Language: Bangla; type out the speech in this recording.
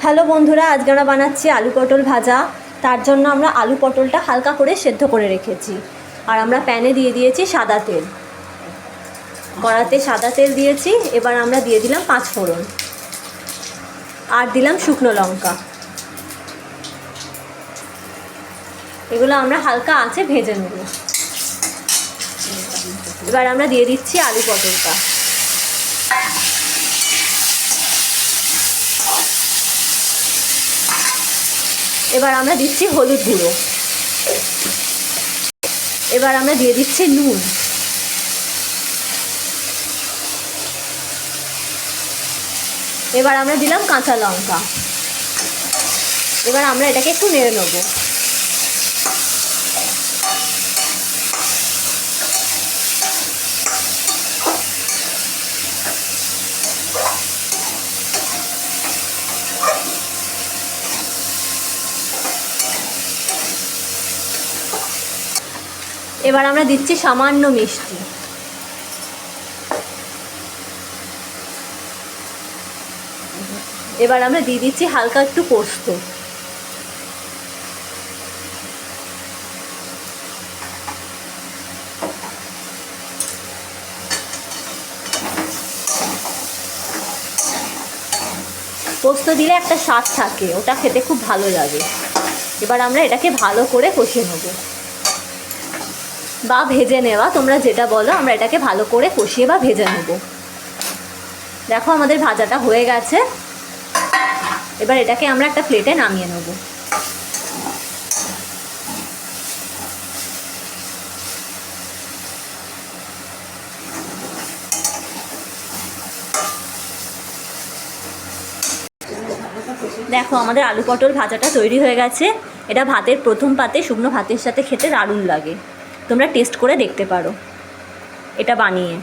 হ্যালো বন্ধুরা, আজকে আমরা বানাচ্ছি আলু পটল ভাজা। তার জন্য আমরা আলু পটলটা হালকা করে সেদ্ধ করে রেখেছি। আর আমরা প্যানে দিয়ে দিয়েছি সাদা তেল, কড়াতে সাদা তেল দিয়েছি। এবার আমরা দিয়ে দিলাম 5 ফোড়ন আর দিলাম শুকনো লঙ্কা। এগুলো আমরা হালকা আঁচে ভেজে নেব। এবার আমরা দিয়ে দিচ্ছি আলু পটলটা। এবার আমরা দিচ্ছি হলুদ গুঁড়ো। এবার আমরা দিয়ে দিচ্ছি নুন। এবার আমরা দিলাম কাঁচা লঙ্কা। এবার আমরা এটাকে একটু নেড়ে নেব। এবার আমরা দিচ্ছি সামান্য মিষ্টি। এবার আমরা দিয়ে দিচ্ছি হালকা একটু পোস্ত। পোস্ত দিলে একটা স্বাদ থাকে, ওটা খেতে খুব ভালো লাগে। এবার আমরা এটাকে ভালো করে কষিয়ে নেব বা ভেজে নেওয়া, তোমরা যেটা বলো। আমরা এটাকে ভালো করে কষিয়ে বা ভেজে নেব। দেখো আমাদের ভাজাটা হয়ে গেছে। এবার এটাকে আমরা একটা প্লেটে নামিয়ে নেব। দেখো আমাদের আলু পটল ভাজাটা তৈরি হয়ে গেছে। এটা ভাতের প্রথম পাতে শুকনো ভাতের সাথে খেতে দারুণ লাগে। তোমরা টেস্ট করে দেখতে পারো এটা বানিয়ে।